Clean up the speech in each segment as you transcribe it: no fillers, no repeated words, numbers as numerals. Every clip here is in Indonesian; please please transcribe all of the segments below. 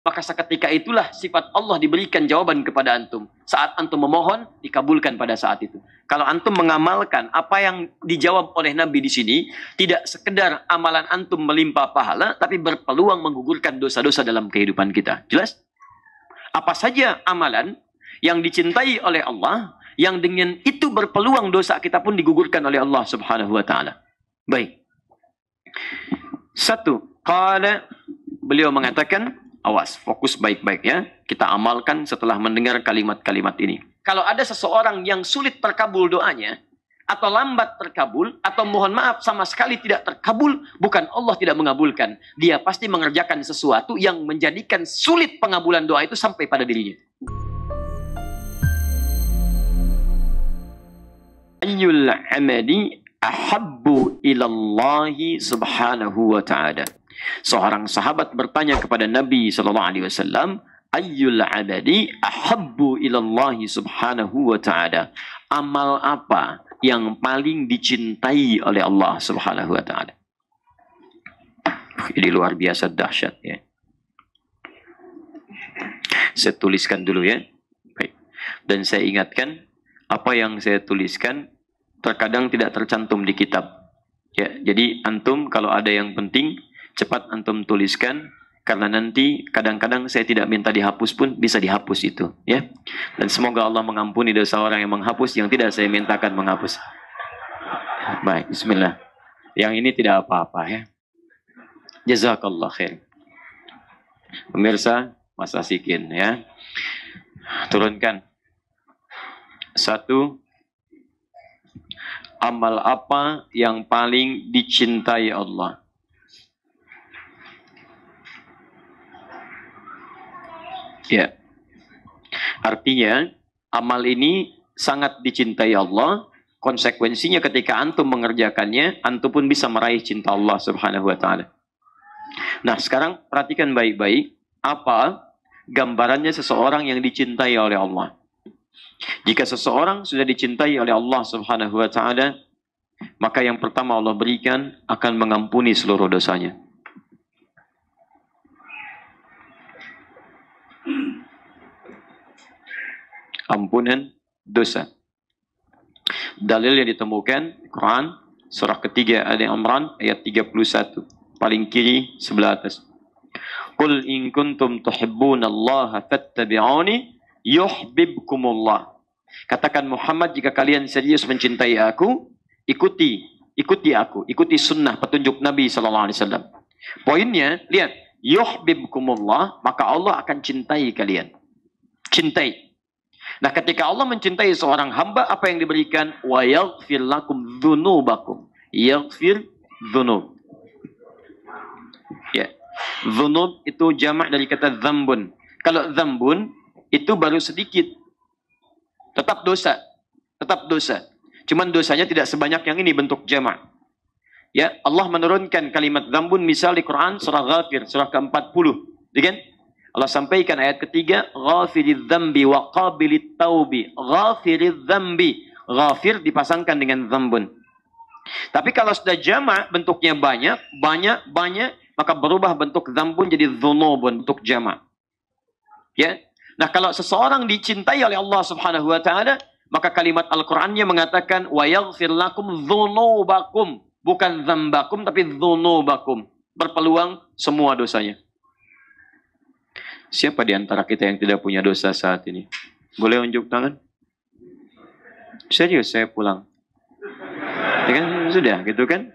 maka seketika itulah sifat Allah diberikan jawaban kepada antum. Saat antum memohon, dikabulkan pada saat itu. Kalau antum mengamalkan apa yang dijawab oleh Nabi di sini, tidak sekedar amalan antum melimpah pahala, tapi berpeluang menggugurkan dosa-dosa dalam kehidupan kita. Jelas? Apa saja amalan yang dicintai oleh Allah, yang dengan itu berpeluang dosa kita pun digugurkan oleh Allah Subhanahu wa Ta'ala. Baik. Satu, beliau mengatakan, awas, fokus baik-baik ya. Kita amalkan setelah mendengar kalimat-kalimat ini. Kalau ada seseorang yang sulit terkabul doanya, atau lambat terkabul, atau mohon maaf sama sekali tidak terkabul, bukan Allah tidak mengabulkan. Dia pasti mengerjakan sesuatu yang menjadikan sulit pengabulan doa itu sampai pada dirinya. Ayyul amali ahabbu ilallahi subhanahu wa ta'ala. Seorang sahabat bertanya kepada Nabi SAW, ayyul abadi ahabbu ilallahi subhanahu wa ta'ala. Amal apa yang paling dicintai oleh Allah subhanahu wa ta'ala? Ini luar biasa dahsyat ya. Saya tuliskan dulu ya. Baik. Dan saya ingatkan, apa yang saya tuliskan terkadang tidak tercantum di kitab. Ya, jadi antum kalau ada yang penting, cepat antum tuliskan, karena nanti kadang-kadang saya tidak minta dihapus pun bisa dihapus itu ya. Dan semoga Allah mengampuni dosa orang yang menghapus yang tidak saya mintakan menghapus. Baik, bismillah. Yang ini tidak apa-apa ya. Jazakallah khair. Pemirsa, Mas Asikin ya. Turunkan. Satu, amal apa yang paling dicintai Allah? Ya. Artinya, amal ini sangat dicintai Allah. Konsekuensinya ketika antum mengerjakannya, antum pun bisa meraih cinta Allah Subhanahu wa Ta'ala. Nah, sekarang perhatikan baik-baik apa gambarannya seseorang yang dicintai oleh Allah. Jika seseorang sudah dicintai oleh Allah Subhanahu wa Ta'ala, maka yang pertama Allah berikan akan mengampuni seluruh dosanya. Ampunan dosa. Dalil yang ditemukan Quran surah ketiga Ali Imran ayat 31, paling kiri sebelah atas. Qul in kuntum tuhibbunallaha fattabi'uni yuhibbukumullah. Katakan Muhammad, jika kalian serius mencintai aku, ikuti aku, ikuti sunnah petunjuk Nabi sallallahu alaihi wasallam. Poinnya, lihat, yuhibbukumullah, maka Allah akan cintai kalian. Cintai. Nah, ketika Allah mencintai seorang hamba, apa yang diberikan? Wa yaghfir lakum dzunubakum. Yaghfir dzunub. Ya. Dzunub itu jamak dari kata dzambun. Kalau dzambun itu baru sedikit. Tetap dosa. Tetap dosa. Cuman dosanya tidak sebanyak yang ini bentuk jamak. Ya, Allah menurunkan kalimat dzambun misal di Quran surah Ghafir, surah ke-40. Kan? Allah sampaikan ayat ketiga, ghafiriz dzambi wa qabilit taubi. Ghafiriz dzambi. Ghafir dipasangkan dengan dzambun. Tapi kalau sudah jamak, bentuknya banyak, maka berubah bentuk dzambun jadi dzunubun, bentuk jamak. Ya. Nah, kalau seseorang dicintai oleh Allah Subhanahu wa Ta'ala, maka kalimat Al-Qur'annya mengatakan wa yaghfir lakum dzunubakum, bukan dzambakum tapi dzunubakum. Berpeluang semua dosanya. Siapa di antara kita yang tidak punya dosa saat ini? Boleh unjuk tangan? Serius, saya pulang. Ya kan? Sudah, gitu kan?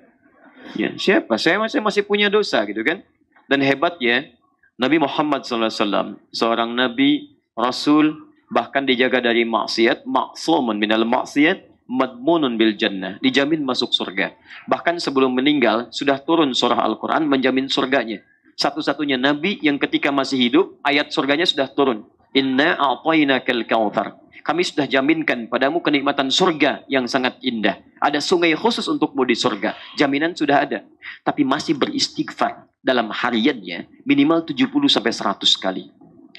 Ya, siapa? Saya masih punya dosa, gitu kan? Dan hebatnya, Nabi Muhammad SAW, seorang Nabi, Rasul, bahkan dijaga dari maksiat, ma'sumun minal maksiat, madmunun bil jannah, dijamin masuk surga. Bahkan sebelum meninggal, sudah turun surah Al-Quran menjamin surganya. Satu-satunya Nabi yang ketika masih hidup, ayat surganya sudah turun. Inna a'tainakal kautsar. Kami sudah jaminkan padamu kenikmatan surga yang sangat indah. Ada sungai khusus untukmu di surga. Jaminan sudah ada. Tapi masih beristighfar dalam hariannya minimal 70-100 kali.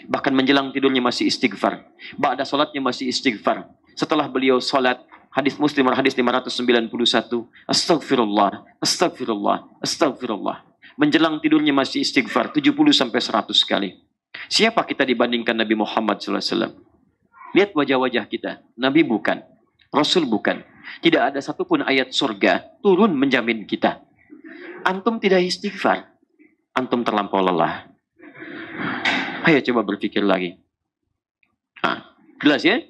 Bahkan menjelang tidurnya masih istighfar. Ba'da salatnya masih istighfar. Setelah beliau salat, hadis Muslim hadis 591, astagfirullah, astagfirullah, astagfirullah. Menjelang tidurnya masih istighfar 70-100 kali. Siapa kita dibandingkan Nabi Muhammad SAW? Lihat wajah-wajah kita. Nabi bukan. Rasul bukan. Tidak ada satupun ayat surga turun menjamin kita. Antum tidak istighfar. Antum terlampau lelah. Ayo coba berpikir lagi. Nah, jelas ya?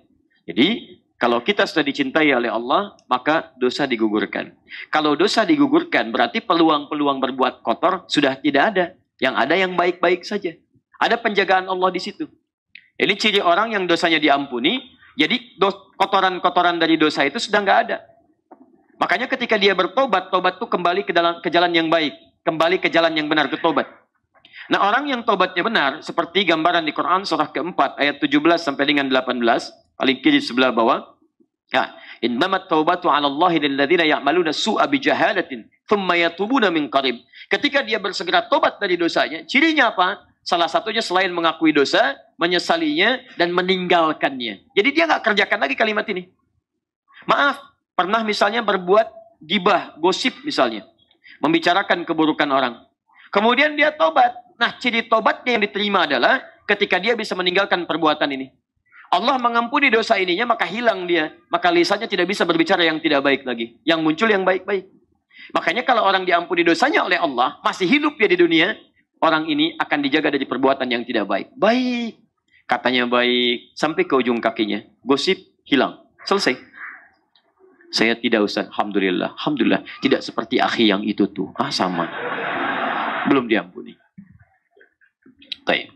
Jadi, kalau kita sudah dicintai oleh Allah, maka dosa digugurkan. Kalau dosa digugurkan, berarti peluang-peluang berbuat kotor sudah tidak ada. Yang ada yang baik-baik saja. Ada penjagaan Allah di situ. Ini ciri orang yang dosanya diampuni, jadi kotoran-kotoran dari dosa itu sudah nggak ada. Makanya ketika dia bertobat, tobat itu kembali ke jalan yang baik. Kembali ke jalan yang benar, ke tobat. Nah, orang yang tobatnya benar, seperti gambaran di Quran surah keempat, ayat 17 sampai dengan 18, paling kiri sebelah bawah. Ya, innamat taubatu 'ala Allahi lil ladzina ya'maluna su'a bi jahalatin thumma yatubuna min qarib. Ketika dia bersegera tobat dari dosanya, cirinya apa? Salah satunya selain mengakui dosa, menyesalinya dan meninggalkannya. Jadi dia nggak kerjakan lagi kalimat ini. Maaf, pernah misalnya berbuat gibah, gosip misalnya, membicarakan keburukan orang. Kemudian dia tobat. Nah, ciri tobatnya yang diterima adalah ketika dia bisa meninggalkan perbuatan ini. Allah mengampuni dosa ininya, maka hilang dia. Maka lisannya tidak bisa berbicara yang tidak baik lagi. Yang muncul yang baik-baik. Makanya kalau orang diampuni dosanya oleh Allah, masih hidup dia di dunia, orang ini akan dijaga dari perbuatan yang tidak baik. Baik. Katanya baik. Sampai ke ujung kakinya. Gosip, hilang. Selesai. Saya tidak usah. Alhamdulillah. Alhamdulillah. Tidak seperti akhi yang itu tuh. Ah, sama. Belum diampuni. Baik.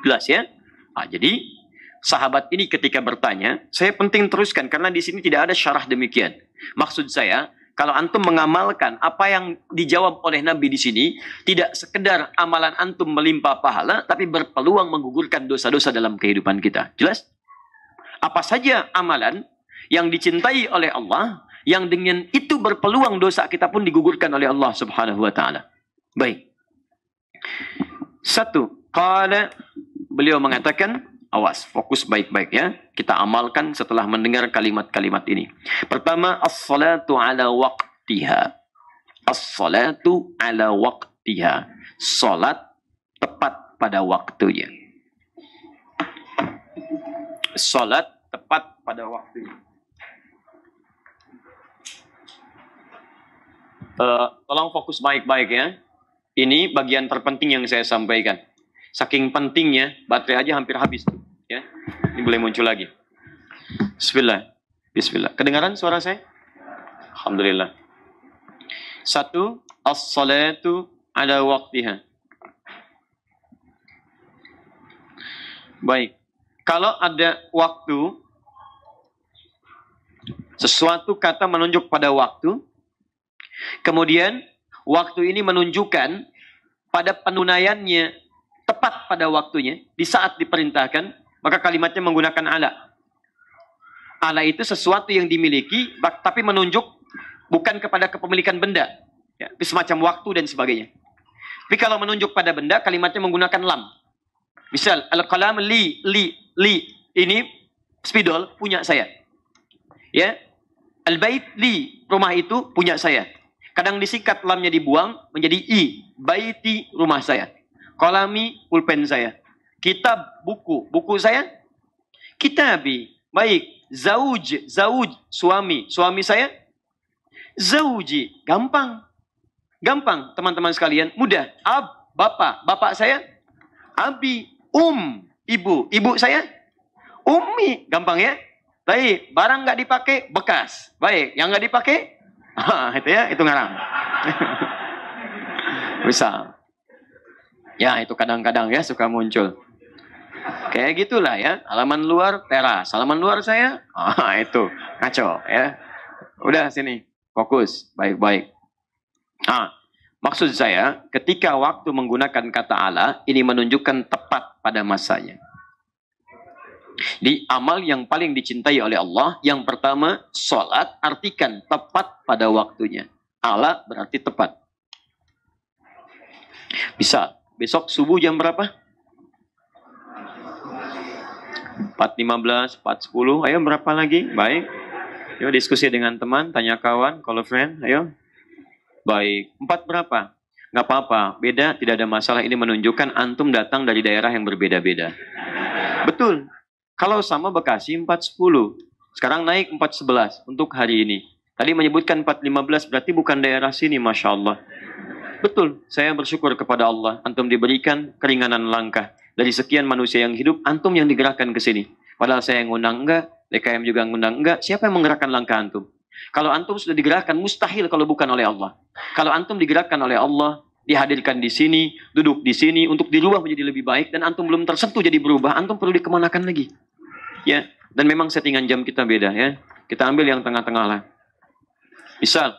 Jelas ya? Nah, jadi sahabat ini ketika bertanya, saya penting teruskan karena di sini tidak ada syarah demikian. Maksud saya, kalau antum mengamalkan apa yang dijawab oleh Nabi di sini, tidak sekedar amalan antum melimpah pahala, tapi berpeluang menggugurkan dosa-dosa dalam kehidupan kita. Jelas? Apa saja amalan yang dicintai oleh Allah, yang dengan itu berpeluang dosa kita pun digugurkan oleh Allah Subhanahu wa taala. Baik. Satu, qala, beliau mengatakan, awas, fokus baik-baik ya. Kita amalkan setelah mendengar kalimat-kalimat ini. Pertama, as-salatu ala waqtiha. As-salatu ala waqtiha. Salat tepat pada waktunya. Salat tepat pada waktunya. Tolong fokus baik-baik ya. Ini bagian terpenting yang saya sampaikan. Saking pentingnya, baterai aja hampir habis. Ya. Ini boleh muncul lagi. Bismillah. Bismillah. Kedengaran suara saya? Alhamdulillah. Satu, as-salatu ala waqtiha. Baik. Kalau ada waktu, sesuatu kata menunjuk pada waktu, kemudian waktu ini menunjukkan pada penunaiannya tepat pada waktunya, di saat diperintahkan, maka kalimatnya menggunakan ala. Ala itu sesuatu yang dimiliki, tapi menunjuk bukan kepada kepemilikan benda. Ya, semacam waktu dan sebagainya. Tapi kalau menunjuk pada benda, kalimatnya menggunakan lam. Misal, al-qalam li. Ini spidol punya saya. Ya, al-bait li, rumah itu punya saya. Kadang disingkat lamnya dibuang menjadi i. Baiti, rumah saya. Qalami, pulpen saya. Kitab, buku saya. Kitabi, baik. Zauj, suami saya. Zauji, gampang. Gampang, teman-teman sekalian. Mudah. Ab, bapak saya. Abi, ibu saya. Ummi, gampang ya. Baik, barang nggak dipakai, bekas. Baik, yang nggak dipakai, itu ya, itu ngarang. Bisa. Ya, itu kadang-kadang ya suka muncul. Kayak gitulah ya. Halaman luar teras, halaman luar saya, itu ngaco ya. Udah sini, fokus, baik-baik. Maksud saya, ketika waktu menggunakan kata ala, ini menunjukkan tepat pada masanya. Di amal yang paling dicintai oleh Allah, yang pertama, sholat, artikan tepat pada waktunya. Ala berarti tepat. Bisa, besok subuh jam berapa? 4.15, 4.10, ayo berapa lagi? Baik. Yuk diskusi dengan teman, tanya kawan, kalau friend, ayo. Baik, 4 berapa? Nggak apa-apa, beda tidak ada masalah. Ini menunjukkan antum datang dari daerah yang berbeda-beda. Betul. Kalau sama Bekasi 410, sekarang naik 411 untuk hari ini. Tadi menyebutkan 415, berarti bukan daerah sini, Masya Allah. Betul, saya bersyukur kepada Allah. Antum diberikan keringanan langkah. Dari sekian manusia yang hidup, antum yang digerakkan ke sini. Padahal saya yang ngundang enggak, DKM juga ngundang enggak. Siapa yang menggerakkan langkah antum? Kalau antum sudah digerakkan, mustahil kalau bukan oleh Allah. Kalau antum digerakkan oleh Allah, dihadirkan di sini, duduk di sini, untuk dirubah menjadi lebih baik, dan antum belum tersentuh jadi berubah, antum perlu dikemanakan lagi. Ya, dan memang settingan jam kita beda ya. Kita ambil yang tengah-tengah lah. Misal,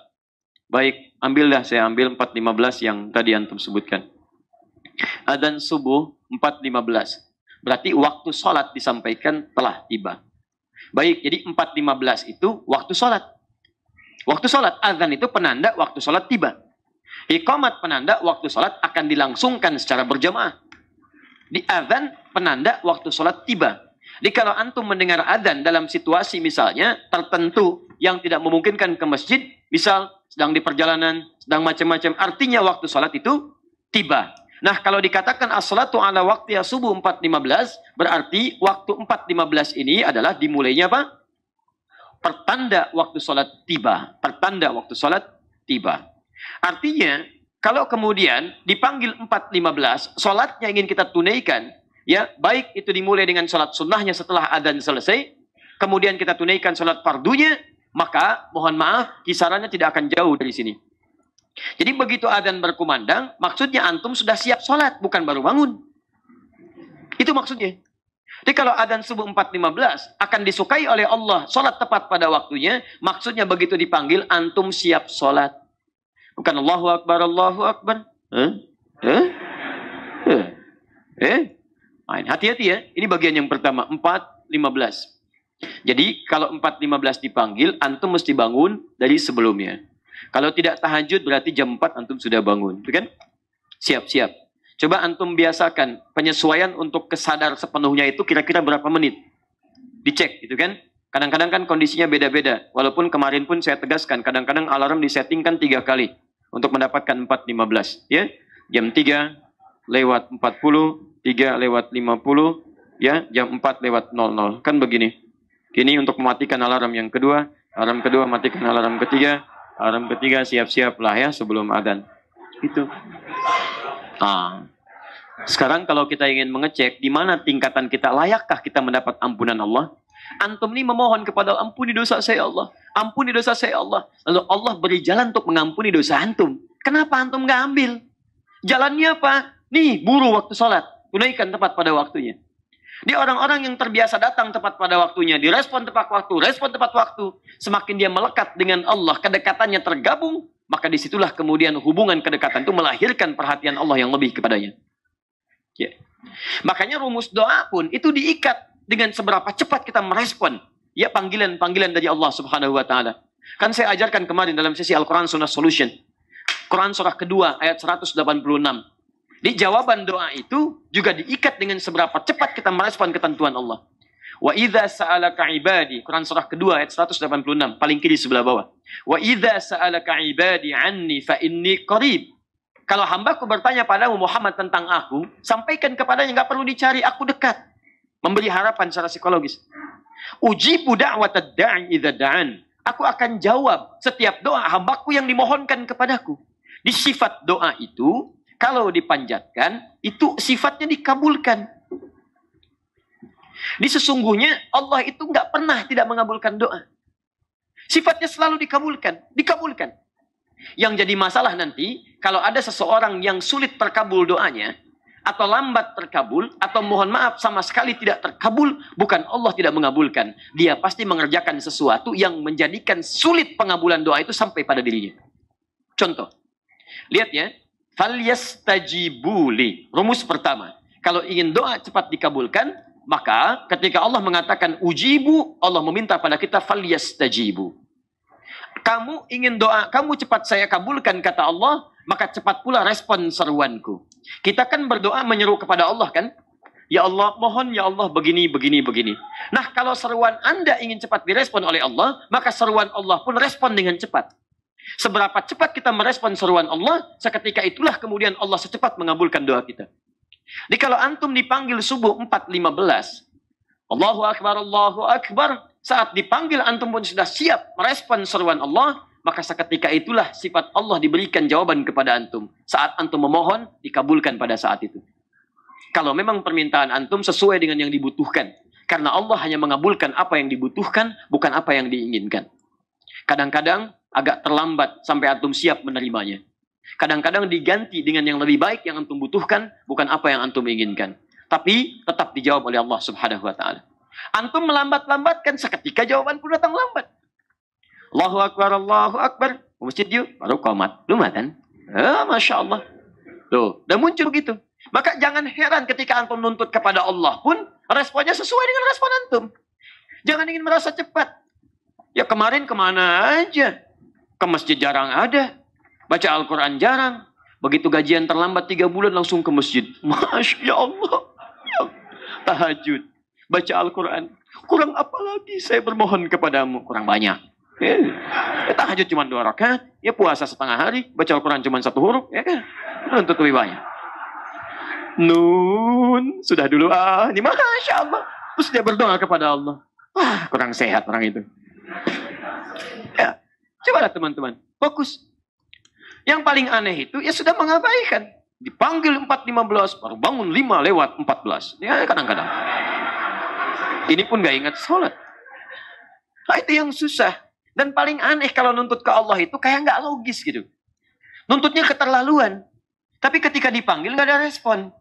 baik, ambillah, saya ambil 4.15 yang tadi antum sebutkan. Adzan subuh 4.15. Berarti waktu sholat disampaikan telah tiba. Baik, jadi 4.15 itu waktu sholat. Waktu sholat, adzan itu penanda waktu sholat tiba. Iqamat penanda waktu sholat akan dilangsungkan secara berjamaah. Di adzan penanda waktu sholat tiba. Jadi kalau antum mendengar adzan dalam situasi misalnya tertentu yang tidak memungkinkan ke masjid, misal sedang di perjalanan, sedang macam-macam, artinya waktu sholat itu tiba. Nah, kalau dikatakan as-salatu ala waqtiha subuh 4.15, berarti waktu 4.15 ini adalah dimulainya apa? Pertanda waktu sholat tiba. Pertanda waktu sholat tiba. Artinya, kalau kemudian dipanggil 4.15, sholatnya ingin kita tunaikan, ya, baik itu dimulai dengan sholat sunnahnya setelah adzan selesai, kemudian kita tunaikan sholat fardunya, maka mohon maaf, kisarannya tidak akan jauh dari sini. Jadi begitu adzan berkumandang, maksudnya antum sudah siap sholat, bukan baru bangun. Itu maksudnya. Jadi kalau adzan subuh 4.15 akan disukai oleh Allah, sholat tepat pada waktunya, maksudnya begitu dipanggil, antum siap sholat. Bukan Allahu Akbar, Allahu Akbar. Hati-hati ya, ini bagian yang pertama, 4.15. Jadi kalau 4.15 dipanggil, antum mesti bangun dari sebelumnya. Kalau tidak tahajud berarti jam 4 antum sudah bangun, kan? Siap-siap. Coba antum biasakan penyesuaian untuk kesadar sepenuhnya itu kira-kira berapa menit. Dicek gitu kan. Kadang-kadang kan kondisinya beda-beda. Walaupun kemarin pun saya tegaskan, kadang-kadang alarm disettingkan 3 kali untuk mendapatkan 4.15, ya. Jam 3 lewat 40, 3 lewat 50, ya, jam 4 lewat 00. Kan begini. Ini untuk mematikan alarm yang kedua, alarm kedua matikan alarm ketiga. Alarm ketiga siap-siaplah ya sebelum adzan. Itu. Sekarang kalau kita ingin mengecek di mana tingkatan kita, layakkah kita mendapat ampunan Allah? Antum ini memohon kepada Allah, ampuni dosa saya Allah. Ampuni dosa saya Allah. Lalu Allah beri jalan untuk mengampuni dosa antum. Kenapa antum nggak ambil? Jalannya apa? Nih, buru waktu sholat. Tunaikan tepat pada waktunya. Dia orang-orang yang terbiasa datang tepat pada waktunya, direspon tepat waktu, respon tepat waktu. Semakin dia melekat dengan Allah, kedekatannya tergabung, maka disitulah kemudian hubungan kedekatan itu melahirkan perhatian Allah yang lebih kepadanya. Ya. Makanya rumus doa pun itu diikat dengan seberapa cepat kita merespon ya panggilan-panggilan dari Allah Subhanahu wa taala. Kan saya ajarkan kemarin dalam sesi Al-Quran Sunnah Solution. Quran surah kedua ayat 186. Di jawaban doa itu juga diikat dengan seberapa cepat kita merespon ketentuan Allah. Wa idza sa'alaka ibadi, Quran surah kedua ayat 186, paling kiri sebelah bawah. Wa idza sa'alaka ibadi anni fa inni qarib. Kalau hambaku bertanya padamu Muhammad tentang aku, sampaikan kepadanya, nggak perlu dicari, aku dekat. Memberi harapan secara psikologis. Ujibu da'watad da'i idza da'an. Aku akan jawab setiap doa hambaku yang dimohonkan kepadaku. Di sifat doa itu, kalau dipanjatkan, itu sifatnya dikabulkan. Di sesungguhnya Allah itu nggak pernah tidak mengabulkan doa. Sifatnya selalu dikabulkan, dikabulkan. Yang jadi masalah nanti, kalau ada seseorang yang sulit terkabul doanya, atau lambat terkabul, atau mohon maaf sama sekali tidak terkabul, bukan Allah tidak mengabulkan. Dia pasti mengerjakan sesuatu yang menjadikan sulit pengabulan doa itu sampai pada dirinya. Contoh, lihat ya, falyastajibuli. Rumus pertama, kalau ingin doa cepat dikabulkan, maka ketika Allah mengatakan ujibu, Allah meminta pada kita falyastajibu. Kamu ingin doa, kamu cepat saya kabulkan kata Allah, maka cepat pula respon seruanku. Kita kan berdoa menyeru kepada Allah kan? Ya Allah, mohon ya Allah begini, begini, begini. Nah, kalau seruan Anda ingin cepat direspon oleh Allah, maka seruan Allah pun respon dengan cepat. Seberapa cepat kita merespon seruan Allah, seketika itulah kemudian Allah secepat mengabulkan doa kita. Jadi kalau antum dipanggil subuh 4.15, Allahu Akbar, saat dipanggil antum pun sudah siap merespon seruan Allah, maka seketika itulah sifat Allah diberikan jawaban kepada antum. Saat antum memohon, dikabulkan pada saat itu. Kalau memang permintaan antum sesuai dengan yang dibutuhkan. Karena Allah hanya mengabulkan apa yang dibutuhkan, bukan apa yang diinginkan. Kadang-kadang agak terlambat sampai antum siap menerimanya. Kadang-kadang diganti dengan yang lebih baik yang antum butuhkan, bukan apa yang antum inginkan. Tapi tetap dijawab oleh Allah Subhanahu wa Ta'ala. Antum melambat-lambatkan, seketika jawaban pun datang lambat. Allahu Akbar. Masjid yuk, baru qomat. Lumatan. Masya Allah. Tuh, udah muncul begitu. Maka jangan heran ketika antum nuntut kepada Allah pun, responnya sesuai dengan respon antum. Jangan ingin merasa cepat. Ya kemarin kemana aja? Ke masjid jarang ada. Baca Al-Quran jarang. Begitu gajian terlambat 3 bulan langsung ke masjid. Masya Allah. Tahajud. Baca Al-Quran. Kurang apa lagi saya bermohon kepadamu? Kurang banyak. Tahajud cuma 2 rakaat. Ya puasa setengah hari. Baca Al-Quran cuma 1 huruf. Ya kan? Untuk lebih banyak. Nun. Sudah dulu. Ini Masya Allah. Terus dia berdoa kepada Allah. Kurang sehat orang itu. Ya. Cobalah teman-teman. Fokus. Yang paling aneh itu, ya sudah mengabaikan. Dipanggil 4.15, baru bangun 5:14. Ya kadang-kadang. Ini pun gak ingat sholat. Nah itu yang susah. Dan paling aneh kalau nuntut ke Allah itu kayak gak logis gitu. Nuntutnya keterlaluan. Tapi ketika dipanggil gak ada respon.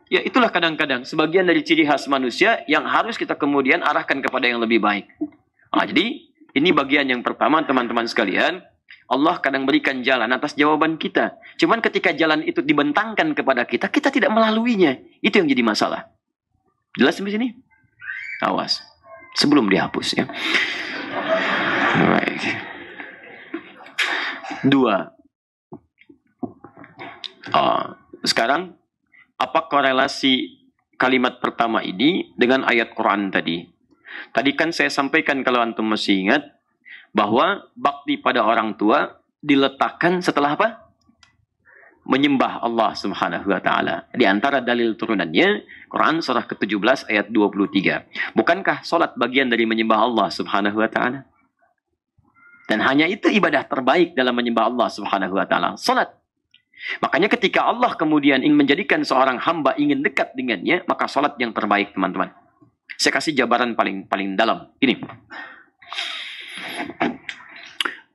Ya itulah kadang-kadang sebagian dari ciri khas manusia yang harus kita kemudian arahkan kepada yang lebih baik. Nah, jadi ini bagian yang pertama teman-teman sekalian. Allah kadang berikan jalan atas jawaban kita. Cuman ketika jalan itu dibentangkan kepada kita, kita tidak melaluinya. Itu yang jadi masalah. Jelas sampai sini? Awas. Sebelum dihapus ya. Baik. 2. Sekarang, apa korelasi kalimat pertama ini dengan ayat Quran tadi? Tadi kan saya sampaikan kalau antum masih ingat, bahwa bakti pada orang tua diletakkan setelah apa? Menyembah Allah Subhanahu wa Ta'ala. Di antara dalil turunannya, Quran surah ke-17 ayat 23. Bukankah solat bagian dari menyembah Allah Subhanahu wa Ta'ala? Dan hanya itu ibadah terbaik dalam menyembah Allah Subhanahu wa Ta'ala. Solat. Makanya ketika Allah kemudian ingin menjadikan seorang hamba ingin dekat dengannya, maka solat yang terbaik, teman-teman. Saya kasih jabaran paling dalam. Ini.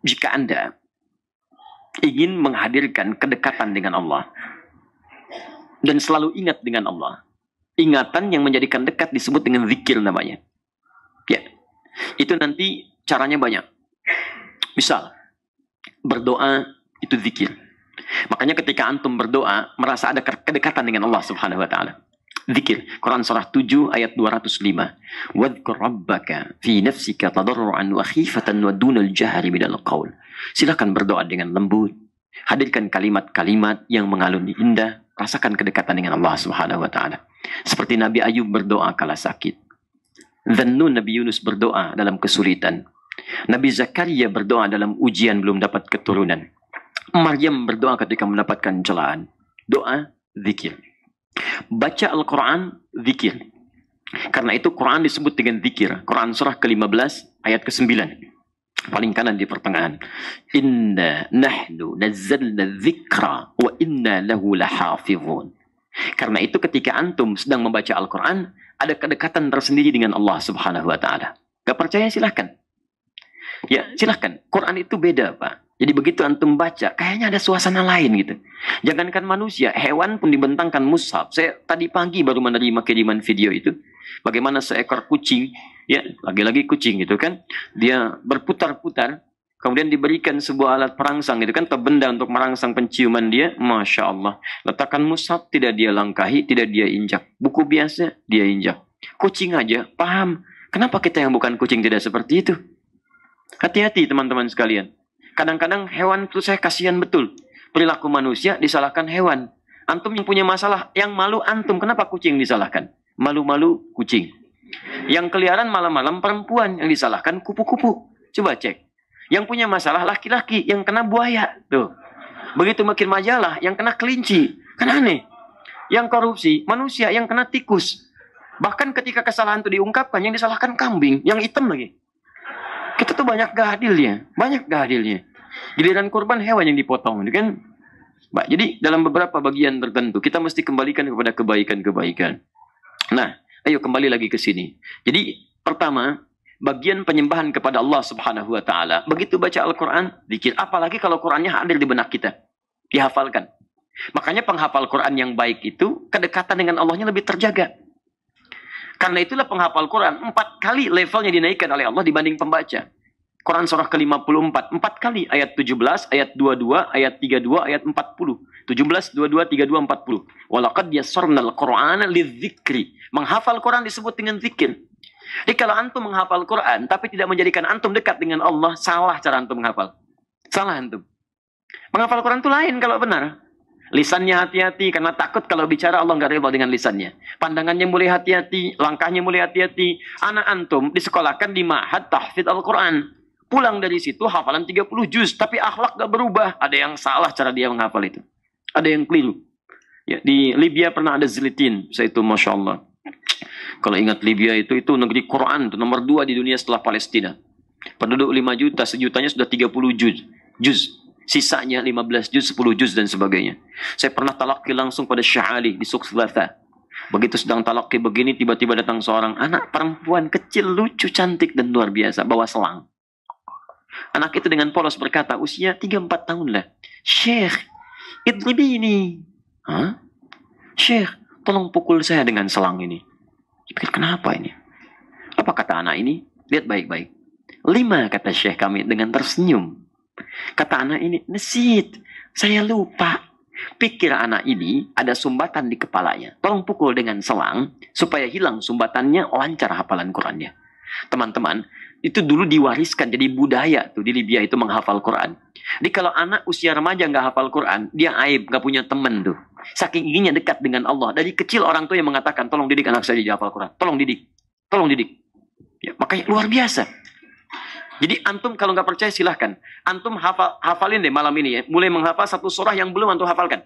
Jika Anda ingin menghadirkan kedekatan dengan Allah dan selalu ingat dengan Allah, ingatan yang menjadikan dekat disebut dengan zikir namanya. Ya, itu nanti caranya banyak. Misal, berdoa itu zikir. Makanya ketika antum berdoa merasa ada kedekatan dengan Allah Subhanahu wa Ta'ala. Zikir. Quran surah 7 ayat 205. Wadhkur rabbaka fi nafsika tadarruan wa khifatan wa dunal jahri minal qaul. Silakan berdoa dengan lembut. Hadirkan kalimat-kalimat yang mengalun indah. Rasakan kedekatan dengan Allah Subhanahu wa Ta'ala. Seperti Nabi Ayub berdoa kala sakit. Dhannun Nabi Yunus berdoa dalam kesulitan. Nabi Zakaria berdoa dalam ujian belum dapat keturunan. Maryam berdoa ketika mendapatkan celaan. Doa, zikir. Baca Al-Quran, zikir. Karena itu Quran disebut dengan zikir. Quran surah ke-15 ayat ke-9. Paling kanan di pertengahan. Inna nahnu nazzalna dzikra wa inna lahu lahafizun. Karena itu ketika antum sedang membaca Al-Quran, ada kedekatan tersendiri dengan Allah Subhanahu wa Ta'ala. Gak percaya silahkan. Ya silahkan. Quran itu beda Pak. Jadi begitu antum baca, kayaknya ada suasana lain gitu. Jangankan manusia, hewan pun dibentangkan mushaf. Saya tadi pagi baru menerima kiriman video itu. Bagaimana seekor kucing, ya lagi-lagi kucing gitu kan. Dia berputar-putar, kemudian diberikan sebuah alat perangsang gitu kan. Benda untuk merangsang penciuman dia. Masya Allah. Letakkan mushaf, tidak dia langkahi, tidak dia injak. Buku biasa, dia injak. Kucing aja, paham. Kenapa kita yang bukan kucing tidak seperti itu? Hati-hati teman-teman sekalian. Kadang-kadang hewan itu saya kasihan betul. Perilaku manusia disalahkan hewan. Antum yang punya masalah, yang malu antum. Kenapa kucing disalahkan? Malu-malu kucing. Yang keliaran malam-malam perempuan. Yang disalahkan kupu-kupu. Coba cek. Yang punya masalah laki-laki, yang kena buaya. Tuh. Begitu makin majalah, yang kena kelinci. Kan aneh. Yang korupsi, manusia, yang kena tikus. Bahkan ketika kesalahan itu diungkapkan, yang disalahkan kambing, yang hitam lagi. Kita tuh banyak gak adilnya. Banyak gak adilnya. Giliran kurban hewan yang dipotong. Kan? Jadi dalam beberapa bagian tertentu, kita mesti kembalikan kepada kebaikan-kebaikan. Nah, ayo kembali lagi ke sini. Jadi, pertama, bagian penyembahan kepada Allah Subhanahu wa Ta'ala. Begitu baca Al-Quran, zikir. Apalagi kalau Qurannya hadir di benak kita, dihafalkan. Makanya penghafal Quran yang baik itu, kedekatan dengan Allahnya lebih terjaga. Karena itulah penghafal Quran 4 kali levelnya dinaikkan oleh Allah dibanding pembaca. Quran surah ke-54, 4 kali. Ayat 17, ayat 22, ayat 32, ayat 40. 17, 22, 32, 40. Walaqad yassarnal Qur'ana lidzikri. Menghafal Quran disebut dengan zikir. Jadi kalau antum menghafal Quran, tapi tidak menjadikan antum dekat dengan Allah, salah cara antum menghafal. Salah antum. Menghafal Quran itu lain kalau benar. Lisannya hati-hati, karena takut kalau bicara Allah nggak rela dengan lisannya. Pandangannya mulai hati-hati, langkahnya mulai hati-hati. Anak antum disekolahkan di Ma'had Tahfidz Al-Quran. Pulang dari situ hafalan 30 juz, tapi akhlak gak berubah. Ada yang salah cara dia menghafal itu. Ada yang keliru. Ya, di Libya pernah ada Zilitin, saya itu Masya Allah. Kalau ingat Libya itu negeri Quran, itu nomor 2 di dunia setelah Palestina. Penduduk 5 juta, sejutanya sudah 30 juz. Sisanya 15 juz, 10 juz dan sebagainya. Saya pernah talaki langsung pada Syekh Ali di Suqslatha. Begitu sedang talaki begini, tiba-tiba datang seorang anak perempuan kecil, lucu, cantik dan luar biasa, bawa selang. Anak itu dengan polos berkata, usia 3-4 tahun lah. Syekh, idribini. Hah? Syekh, tolong pukul saya dengan selang ini. Pikir, kenapa ini? Apa kata anak ini? Lihat baik-baik. 5, kata Syekh kami dengan tersenyum. Kata anak ini, nesit, saya lupa. Pikir anak ini ada sumbatan di kepalanya. Tolong pukul dengan selang, supaya hilang sumbatannya, lancar hafalan Qurannya. Teman-teman, itu dulu diwariskan jadi budaya tuh di Libya itu menghafal Quran. Jadi kalau anak usia remaja nggak hafal Quran, dia aib, nggak punya teman tuh. Saking inginnya dekat dengan Allah. Dari kecil orang tua yang mengatakan, tolong didik anak saya jadi hafal Quran. Tolong didik. Tolong didik. Ya, makanya luar biasa. Jadi antum kalau nggak percaya silahkan. Antum hafalin deh malam ini ya. Mulai menghafal satu surah yang belum antum hafalkan.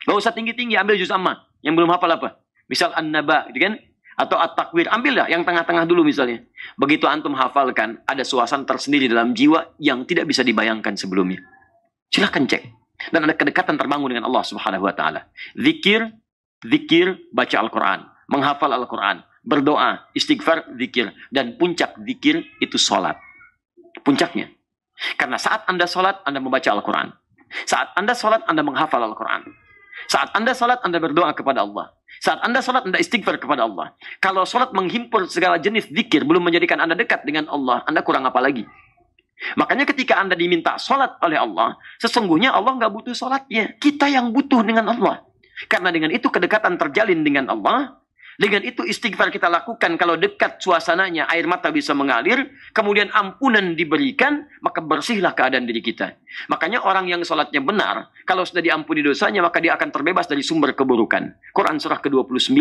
Gak usah tinggi-tinggi, ambil juz amma. Yang belum hafal apa? Misal An-Naba, gitu kan? Atau At-Takwir, ambillah yang tengah-tengah dulu misalnya. Begitu antum hafalkan, ada suasana tersendiri dalam jiwa yang tidak bisa dibayangkan sebelumnya. Silahkan cek. Dan ada kedekatan terbangun dengan Allah Subhanahu wa Ta'ala. Zikir, baca Al-Quran, menghafal Al-Quran, berdoa, istighfar, zikir, dan puncak zikir itu sholat. Puncaknya. Karena saat Anda sholat, Anda membaca Al-Quran. Saat Anda sholat, Anda menghafal Al-Quran. Saat Anda sholat, Anda berdoa kepada Allah. Saat Anda sholat, Anda istighfar kepada Allah. Kalau sholat menghimpun segala jenis zikir, belum menjadikan Anda dekat dengan Allah, Anda kurang apa lagi? Makanya ketika Anda diminta sholat oleh Allah, sesungguhnya Allah nggak butuh sholatnya. Kita yang butuh dengan Allah. Karena dengan itu kedekatan terjalin dengan Allah. Dengan itu istighfar kita lakukan. Kalau dekat suasananya, air mata bisa mengalir. Kemudian ampunan diberikan, maka bersihlah keadaan diri kita. Makanya orang yang sholatnya benar, kalau sudah diampuni dosanya, maka dia akan terbebas dari sumber keburukan. Quran surah ke-29,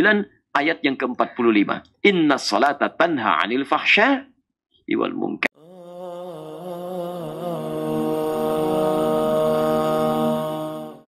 ayat yang ke-45. Inna sholata tanha anil fahsya wal munkar.